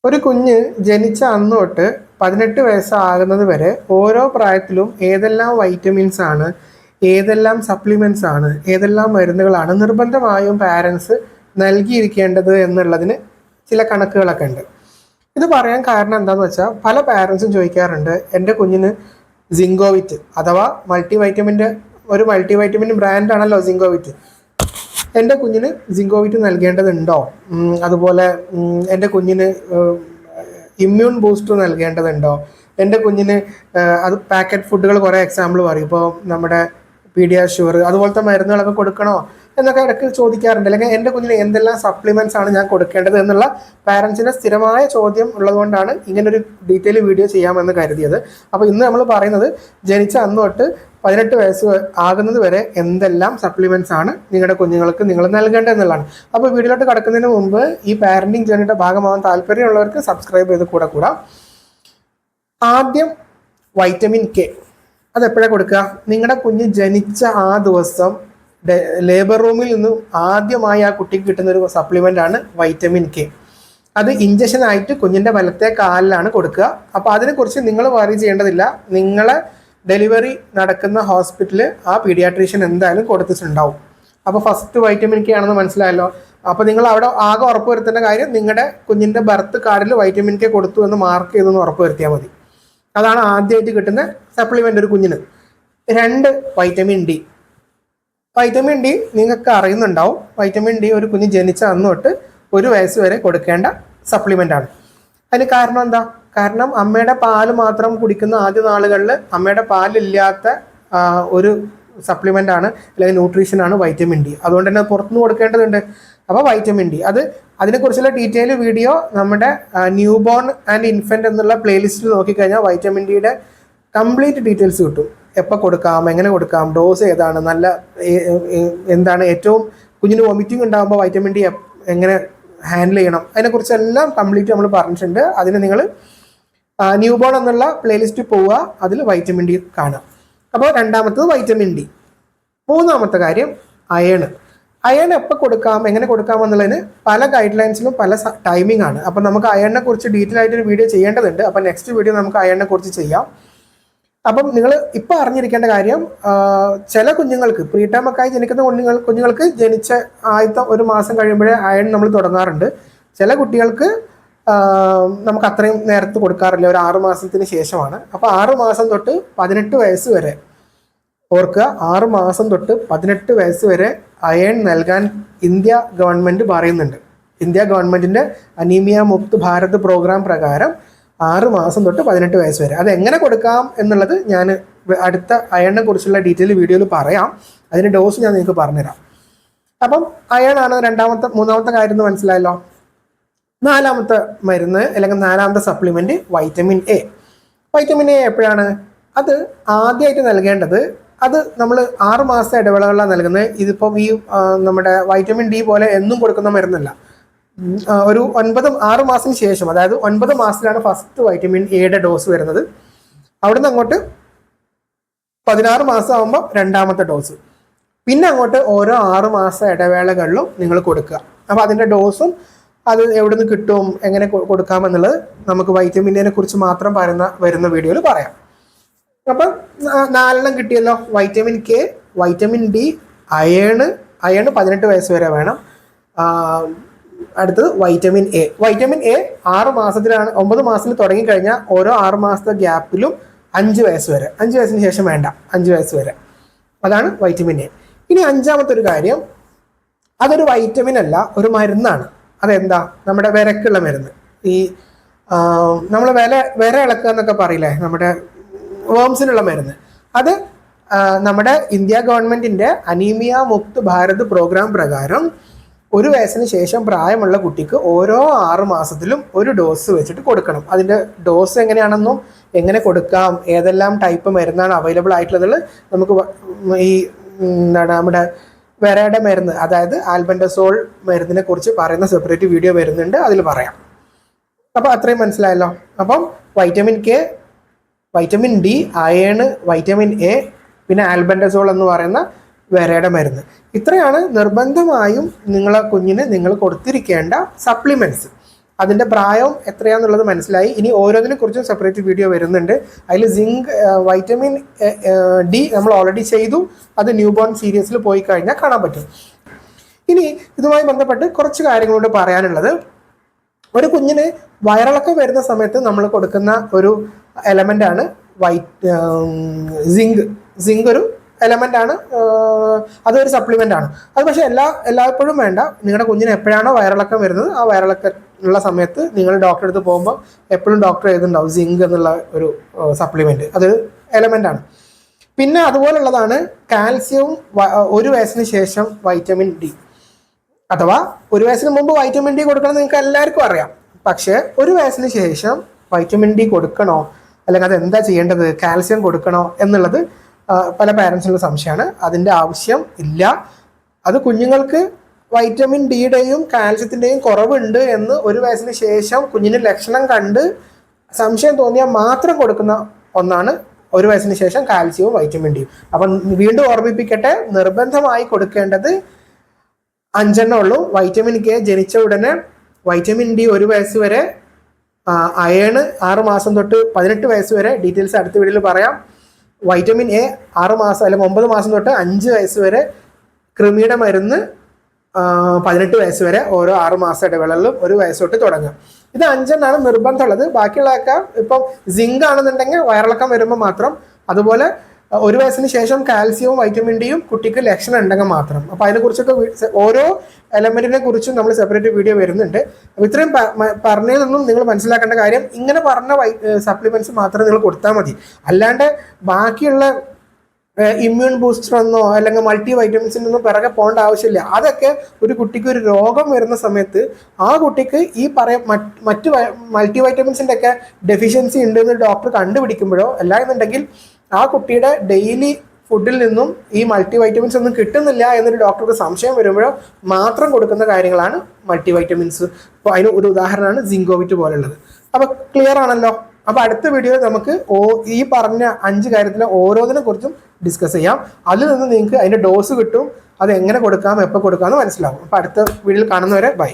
ഒരു കുഞ്ഞ് ജനിച്ച അന്ന് തൊട്ട് 18 വയസ്സാകുന്നത് വരെ ഓരോ പ്രായത്തിലും ഏതെല്ലാം വൈറ്റമിൻസ് ആണ്, ഏതെല്ലാം സപ്ലിമെൻറ്റ്സ് ആണ്, ഏതെല്ലാം മരുന്നുകളാണ് നിർബന്ധമായും പാരൻസ് നൽകിയിരിക്കേണ്ടത് എന്നുള്ളതിന് ചില കണക്കുകളൊക്കെ ഉണ്ട്. ഇത് പറയാൻ കാരണം എന്താണെന്ന് വെച്ചാൽ പല പാരൻസും ചോദിക്കാറുണ്ട്, എൻ്റെ കുഞ്ഞിന് സിങ്കോവിറ്റ് അഥവാ ഒരു മൾട്ടിവൈറ്റമിൻ ബ്രാൻഡാണല്ലോ സിങ്കോവിറ്റ്. എൻ്റെ കുഞ്ഞിന് സിങ്കോവിറ്റ് നൽകേണ്ടതുണ്ടോ, അതുപോലെ എൻ്റെ കുഞ്ഞിന് ഇമ്മ്യൂൺ ബൂസ്റ്റർ നൽകേണ്ടതുണ്ടോ, എൻ്റെ കുഞ്ഞിന് അത് പാക്കറ്റ് ഫുഡുകൾ കുറേ എക്സാമ്പിൾ പറയും, ഇപ്പോൾ നമ്മുടെ പീഡിയാഷ്യൂർ അതുപോലത്തെ മരുന്നുകളൊക്കെ കൊടുക്കണോ എന്നൊക്കെ ഇടയ്ക്ക് ചോദിക്കാറുണ്ട്. അല്ലെങ്കിൽ എൻ്റെ കുഞ്ഞിന് എന്തെല്ലാം സപ്ലിമെൻറ്റ്സ് ആണ് ഞാൻ കൊടുക്കേണ്ടത് എന്നുള്ള പാരൻസിൻ്റെ സ്ഥിരമായ ചോദ്യം ഉള്ളതുകൊണ്ടാണ് ഇങ്ങനൊരു ഡീറ്റെയിൽ വീഡിയോ ചെയ്യാമെന്ന് കരുതിയത്. അപ്പോൾ ഇന്ന് നമ്മൾ പറയുന്നത് ജനിച്ച അന്ന് തൊട്ട് 18 വയസ്സ് ആകുന്നത് വരെ എന്തെല്ലാം സപ്ലിമെൻറ്റ്സ് ആണ് നിങ്ങളുടെ കുഞ്ഞുങ്ങൾക്ക് നിങ്ങൾ നൽകേണ്ടത് എന്നുള്ളതാണ്. അപ്പോൾ വീഡിയോയിലോട്ട് കടക്കുന്നതിന് മുമ്പ് ഈ പാരൻറ്റിങ് ജേർണിയുടെ ഭാഗമാകാൻ താല്പര്യമുള്ളവർക്ക് സബ്സ്ക്രൈബ് ചെയ്ത് കൂടാം. ആദ്യം വൈറ്റമിൻ കെ. അതെപ്പോഴാണ് കൊടുക്കുക? നിങ്ങളുടെ കുഞ്ഞ് ജനിച്ച ആ ദിവസം ലേബർ റൂമിൽ നിന്നും ആദ്യമായി ആ കുട്ടിക്ക് കിട്ടുന്ന ഒരു സപ്ലിമെൻ്റ് ആണ് വൈറ്റമിൻ കെ. അത് ഇഞ്ചക്ഷനായിട്ട് കുഞ്ഞിൻ്റെ വലത്തെ കാലിലാണ് കൊടുക്കുക. അപ്പോൾ അതിനെക്കുറിച്ച് നിങ്ങൾ വറി ചെയ്യേണ്ടതില്ല. നിങ്ങളെ ഡെലിവറി നടക്കുന്ന ഹോസ്പിറ്റലിൽ ആ പീഡിയാട്രീഷ്യൻ എന്തായാലും കൊടുത്തിട്ടുണ്ടാവും. അപ്പോൾ ഫസ്റ്റ് വൈറ്റമിൻ കെ ആണെന്ന് മനസ്സിലായല്ലോ. അപ്പോൾ നിങ്ങൾ അവിടെ ആകെ ഉറപ്പ് വരുത്തേണ്ട കാര്യം നിങ്ങളുടെ കുഞ്ഞിൻ്റെ ബർത്ത് കാർഡിൽ വൈറ്റമിൻ കെ കൊടുത്തു എന്ന് മാർക്ക് ചെയ്തെന്ന് ഉറപ്പ് വരുത്തിയാൽ മതി. അതാണ് ആദ്യമായിട്ട് കിട്ടുന്ന സപ്ലിമെൻ്റ് ഒരു കുഞ്ഞിന്. 2, വൈറ്റമിൻ ഡി. വൈറ്റമിൻ ഡി നിങ്ങൾക്ക് അറിയുന്നുണ്ടാവും. വൈറ്റമിൻ ഡി ഒരു കുഞ്ഞ് ജനിച്ച അന്ന് തൊട്ട് 1 വയസ്സ് വരെ കൊടുക്കേണ്ട സപ്ലിമെൻ്റ് ആണ്. അതിന് കാരണം എന്താ? കാരണം അമ്മയുടെ പാല് മാത്രം കുടിക്കുന്ന ആദ്യ നാളുകളിൽ അമ്മയുടെ പാലില്ലാത്ത ഒരു സപ്ലിമെൻ്റ് ആണ്, അല്ലെങ്കിൽ ന്യൂട്രീഷനാണ് വൈറ്റമിൻ ഡി. അതുകൊണ്ട് തന്നെ പുറത്തുനിന്ന് കൊടുക്കേണ്ടതുണ്ട്. അപ്പോൾ വൈറ്റമിൻ ഡി അതിനെക്കുറിച്ചുള്ള ഡീറ്റെയിൽ വീഡിയോ നമ്മുടെ ന്യൂ ബോൺ ആൻഡ് ഇൻഫൻറ്റ് എന്നുള്ള പ്ലേലിസ്റ്റിൽ നോക്കിക്കഴിഞ്ഞാൽ വൈറ്റമിൻ ഡിയുടെ കംപ്ലീറ്റ് ഡീറ്റെയിൽസ് കിട്ടും. എപ്പോൾ കൊടുക്കാം, എങ്ങനെ കൊടുക്കാം, ഡോസ് ഏതാണ്, എന്താണ് ഏറ്റവും കുഞ്ഞിന് വോമിറ്റിംഗ് ഉണ്ടാകുമ്പോൾ വൈറ്റമിൻ ഡി എങ്ങനെ ഹാൻഡിൽ ചെയ്യണം, അതിനെക്കുറിച്ചെല്ലാം കംപ്ലീറ്റ് നമ്മൾ പറഞ്ഞിട്ടുണ്ട്. അതിന് നിങ്ങൾ ന്യൂ ബോൺ എന്നുള്ള പ്ലേലിസ്റ്റിൽ പോവുക, അതിൽ വൈറ്റമിൻ ഡി കാണാം. അപ്പോൾ രണ്ടാമത്തത് വൈറ്റമിൻ ഡി. മൂന്നാമത്തെ കാര്യം അയൺ. അയൺ എപ്പോൾ കൊടുക്കാം, എങ്ങനെ കൊടുക്കാം എന്നുള്ളതിന് പല ഗൈഡ് ലൈൻസിലും പല ടൈമിംഗ് ആണ്. അപ്പം നമുക്ക് അയണിനെ കുറിച്ച് ഡീറ്റെയിൽ ആയിട്ടൊരു വീഡിയോ ചെയ്യേണ്ടതുണ്ട്. അപ്പം നെക്സ്റ്റ് വീഡിയോ നമുക്ക് അയണിനെ കുറിച്ച് ചെയ്യാം. അപ്പം നിങ്ങൾ ഇപ്പോൾ അറിഞ്ഞിരിക്കേണ്ട കാര്യം, ചില കുഞ്ഞുങ്ങൾക്ക് പ്രീടേം ഒക്കെ ആയി ജനിക്കുന്ന കുഞ്ഞുങ്ങൾക്ക് ജനിച്ച ആദ്യത്തെ 1 മാസം കഴിയുമ്പോഴേ അയൺ നമ്മൾ തുടങ്ങാറുണ്ട്. ചില കുട്ടികൾക്ക് നമുക്ക് അത്രയും നേരത്തെ കൊടുക്കാറില്ല, ഒരു 6 മാസത്തിന് ശേഷമാണ്. അപ്പോൾ 6 മാസം തൊട്ട് 18 വയസ്സ് വരെ ഓർക്കുക, 6 മാസം തൊട്ട് 18 വയസ്സ് വരെ അയൺ നൽകാൻ ഇന്ത്യ ഗവൺമെൻറ് പറയുന്നുണ്ട്. ഇന്ത്യ ഗവൺമെൻറ്റിൻ്റെ അനീമിയ മുക്ത് ഭാരത് പ്രോഗ്രാം പ്രകാരം 6 മാസം തൊട്ട് 18 വയസ്സ് വരെ. അത് എങ്ങനെ കൊടുക്കാം എന്നുള്ളത് ഞാൻ അടുത്ത അയണിനെ കുറിച്ചുള്ള ഡീറ്റെയിൽ വീഡിയോയിൽ പറയാം. അതിൻ്റെ ഡോസ് ഞാൻ നിങ്ങൾക്ക് പറഞ്ഞുതരാം. അപ്പം അയൺ ആണ് മൂന്നാമത്തെ കാര്യം എന്ന് മനസ്സിലായല്ലോ. 4ാമത്തെ മരുന്ന് അല്ലെങ്കിൽ 4ാമത്തെ supplement vitamin A. Vitamin A എപ്പോഴാണ്? അത് ആദ്യമായിട്ട് നൽകേണ്ടത്, അത് നമ്മൾ 6 മാസത്തെ ഇടവേളകളിലാണ് നൽകുന്നത്. ഇതിപ്പം ഈ നമ്മുടെ വൈറ്റമിൻ ഡി പോലെ എന്നും കൊടുക്കുന്ന മരുന്നല്ല. ഒരു 6 മാസത്തിന് ശേഷം, അതായത് 9 മാസത്തിലാണ് ഫസ്റ്റ് വൈറ്റമിൻ എയുടെ ഡോസ് വരുന്നത്. അവിടുന്ന് അങ്ങോട്ട് 16 മാസം ആകുമ്പോൾ 2ാമത്തെ ഡോസ്. പിന്നെ അങ്ങോട്ട് ഓരോ 6 മാസ ഇടവേളകളിലും നിങ്ങൾ കൊടുക്കുക. അപ്പോൾ അതിൻ്റെ ഡോസും അത് എവിടെ നിന്ന് കിട്ടും, എങ്ങനെ കൊടുക്കാമെന്നുള്ളത് നമുക്ക് വൈറ്റമിൻ എനെ കുറിച്ച് മാത്രം വരുന്ന വീഡിയോയിൽ പറയാം. അപ്പം 4 കിട്ടിയല്ലോ. Vitamin K, vitamin D, iron 18 വയസ്സ് വരെ വേണം. അടുത്തത് വൈറ്റമിൻ എ. വൈറ്റമിൻ എ 6 മാസത്തിലാണ്, 9 മാസത്തിൽ തുടങ്ങിക്കഴിഞ്ഞാൽ ഓരോ 6 മാസത്തെ ഗ്യാപ്പിലും 5 വയസ്സ് വരെ, 5 വയസ്സിന് ശേഷം വേണ്ട, 5 വയസ്സ് വരെ. അതാണ് വൈറ്റമിൻ എ. ഇനി 5ാമത്തെ ഒരു കാര്യം, അതൊരു വൈറ്റമിൻ അല്ല, ഒരു മരുന്നാണ്. അതെന്താ? നമ്മുടെ വിരക്കുള്ള മരുന്ന്. ഈ നമ്മൾ വിര ഇളക്കുക എന്നൊക്കെ പറയില്ലേ, നമ്മുടെ വേംസിനുള്ള മരുന്ന്. അത് നമ്മുടെ ഇന്ത്യ ഗവൺമെൻറ്റിൻ്റെ അനീമിയ മുക്ത് ഭാരത് പ്രോഗ്രാം പ്രകാരം 1 വയസ്സിന് ശേഷം പ്രായമുള്ള കുട്ടിക്ക് ഓരോ 6 മാസത്തിലും ഒരു ഡോസ് വെച്ചിട്ട് കൊടുക്കണം. അതിൻ്റെ ഡോസ് എങ്ങനെയാണെന്നും എങ്ങനെ കൊടുക്കാം, ഏതെല്ലാം ടൈപ്പ് മരുന്നാണ് അവൈലബിൾ ആയിട്ടുള്ളത് നമുക്ക് ഈ നമ്മുടെ വിരയുടെ മരുന്ന്, അതായത് ആൽബൻഡസോൾ മരുന്നിനെ കുറിച്ച് പറയുന്ന സെപ്പറേറ്റ് വീഡിയോ വരുന്നുണ്ട്, അതിൽ പറയാം. അപ്പോൾ അത്രയും മനസ്സിലായല്ലോ. അപ്പം vitamin K, vitamin D, iron, vitamin A, പിന്നെ ആൽബൻഡസോൾ എന്ന് പറയുന്ന വിരയുടെ മരുന്ന്. ഇത്രയാണ് നിർബന്ധമായും നിങ്ങളെ കുഞ്ഞിന് നിങ്ങൾ കൊടുത്തിരിക്കേണ്ട സപ്ലിമെൻറ്റ്സ്. അതിൻ്റെ പ്രായം എത്രയാണെന്നുള്ളത് മനസ്സിലായി. ഇനി ഓരോന്നിനെ കുറിച്ചും സെപ്പറേറ്റ് വീഡിയോ വരുന്നുണ്ട്. അതിൽ സിങ്ക്, വൈറ്റമിൻ ഡി നമ്മൾ ഓൾറെഡി ചെയ്തു. അത് ന്യൂ ബോൺ സീരീസിൽ പോയി കഴിഞ്ഞാൽ കാണാൻ പറ്റും. ഇനി ഇതുമായി ബന്ധപ്പെട്ട് കുറച്ച് കാര്യങ്ങളോട് പറയാനുള്ളത്, ഒരു കുഞ്ഞിന് വയറിളക്കം വരുന്ന സമയത്ത് നമ്മൾ കൊടുക്കുന്ന ഒരു എലമെൻ്റാണ് സിങ്ക് ഒരു എലമെൻ്റ് ആണ്, അതൊരു സപ്ലിമെൻ്റ് ആണ്. അത് പക്ഷേ എല്ലായ്പ്പോഴും വേണ്ട. നിങ്ങളുടെ കുഞ്ഞിന് എപ്പോഴാണോ വയറിളക്കം വരുന്നത് ആ വയറിളക്കം ഉള്ള സമയത്ത് നിങ്ങൾ ഡോക്ടറെ അടുത്ത് പോകുമ്പോൾ എപ്പോഴും ഡോക്ടർ എഴുതുന്നുണ്ടാവും സിങ്ക് എന്നുള്ള ഒരു സപ്ലിമെൻറ്റ്, അതൊരു എലമെൻ്റ് ആണ്. പിന്നെ അതുപോലുള്ളതാണ് കാൽസ്യവും 1 വയസ്സിന് ശേഷം വൈറ്റമിൻ ഡി, അഥവാ 1 വയസ്സിന് മുമ്പ് വൈറ്റമിൻ ഡി കൊടുക്കണം നിങ്ങൾക്ക് എല്ലാവർക്കും അറിയാം. പക്ഷേ 1 വയസ്സിന് ശേഷം വൈറ്റമിൻ ഡി കൊടുക്കണോ, അല്ലെങ്കിൽ അത് എന്താ ചെയ്യേണ്ടത്, കാൽസ്യം കൊടുക്കണോ എന്നുള്ളത് പല പാരൻസിനുള്ള സംശയമാണ്. അതിൻ്റെ ആവശ്യം ഇല്ല. അത് കുഞ്ഞുങ്ങൾക്ക് വൈറ്റമിൻ ഡിയുടെയും കാൽസ്യത്തിൻ്റെയും കുറവുണ്ട് എന്ന് 1 വയസ്സിന് ശേഷം കുഞ്ഞിന് ലക്ഷണം കണ്ട് സംശയം തോന്നിയാൽ മാത്രം കൊടുക്കുന്ന ഒന്നാണ് 1 വയസ്സിന് ശേഷം കാൽസ്യവും വൈറ്റമിൻ ഡിയും. അപ്പം വീണ്ടും ഓർമ്മിപ്പിക്കട്ടെ, നിർബന്ധമായി കൊടുക്കേണ്ടത് 5 ഉള്ളൂ. വൈറ്റമിൻ കെ ജനിച്ച ഉടനെ, വൈറ്റമിൻ ഡി 1 വയസ്സ് വരെ, അയേൺ 6 മാസം തൊട്ട് 18 വയസ്സ് വരെ, ഡീറ്റെയിൽസ് അടുത്ത വീഡിയോയിൽ പറയാം. വൈറ്റമിൻ എ 6 മാസം അല്ലെങ്കിൽ 9 മാസം തൊട്ട് 5 വയസ്സ് വരെ, കൃമിയുടെ മരുന്ന് 18 വയസ്സ് വരെ, ഓരോ 6 മാസം ഇടവേളകളിലും 1 വയസ്സ് തൊട്ട് തുടങ്ങാം. ഇത് 5 നിർബന്ധമുള്ളത്. ബാക്കിയുള്ളതൊക്കെ ഇപ്പം സിങ്ക് ആണെന്നുണ്ടെങ്കിൽ വയറിളക്കം വരുമ്പോൾ മാത്രം, അതുപോലെ 1 വയസ്സിന് ശേഷം കാൽസ്യവും വൈറ്റമിൻ ഡിയും കുട്ടിക്ക് ലക്ഷണം ഉണ്ടെങ്കിൽ മാത്രം. അപ്പോൾ അതിനെക്കുറിച്ചൊക്കെ ഓരോ എലമെന്റിനെ കുറിച്ചും നമ്മൾ സെപ്പറേറ്റ് വീഡിയോ വരുന്നുണ്ട്. അപ്പോൾ ഇത്രയും പറഞ്ഞതിലൊന്നും നിങ്ങൾ മനസ്സിലാക്കേണ്ട കാര്യം, ഇങ്ങനെ പറഞ്ഞ സപ്ലിമെന്റ്സ് മാത്രം നിങ്ങൾ കൊടുത്താൽ മതി. അല്ലാണ്ട് ബാക്കിയുള്ള ഇമ്മ്യൂൺ ബൂസ്റ്റർ എന്നോ അല്ലെങ്കിൽ മൾട്ടി വൈറ്റമിൻസിനൊന്നും പിറകെ പോകേണ്ട ആവശ്യമില്ല. അതൊക്കെ ഒരു കുട്ടിക്ക് ഒരു രോഗം വരുന്ന സമയത്ത് ആ കുട്ടിക്ക് ഈ മറ്റ് മൾട്ടി വൈറ്റമിൻസിൻ്റെ ഒക്കെ ഡെഫിഷ്യൻസി ഉണ്ടെന്ന് ഡോക്ടർ കണ്ടുപിടിക്കുമ്പോഴോ, അല്ലാന്നുണ്ടെങ്കിൽ ആ കുട്ടിയുടെ ഡെയിലി ഫുഡിൽ നിന്നും ഈ മൾട്ടി വൈറ്റമിൻസ് ഒന്നും കിട്ടുന്നില്ല എന്നൊരു ഡോക്ടർക്ക് സംശയം വരുമ്പോഴോ മാത്രം കൊടുക്കുന്ന കാര്യങ്ങളാണ് മൾട്ടി വൈറ്റമിൻസ്. അപ്പോൾ അതിന് ഒരു ഉദാഹരണമാണ് സിങ്കോവിറ്റ് പോലുള്ളത്. അപ്പോൾ ക്ലിയർ ആണല്ലോ. അപ്പോൾ അടുത്ത വീഡിയോയിൽ നമുക്ക് ഈ പറഞ്ഞ 5 കാര്യത്തിലെ ഓരോന്നിനെ കുറിച്ചും ഡിസ്കസ് ചെയ്യാം. അതിൽ നിന്ന് നിങ്ങൾക്ക് അതിൻ്റെ ഡോസ് കിട്ടും, അത് എങ്ങനെ കൊടുക്കാം, എപ്പോൾ കൊടുക്കാമെന്ന് മനസ്സിലാവും. അപ്പോൾ അടുത്ത വീഡിയോയിൽ കാണുന്നവരെ ബൈ.